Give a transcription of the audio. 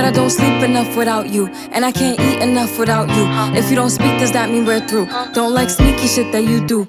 that I don't sleep enough without you, and I can't eat enough without you. If you don't speak, does that mean we're through? Don't like sneaky shit that you do.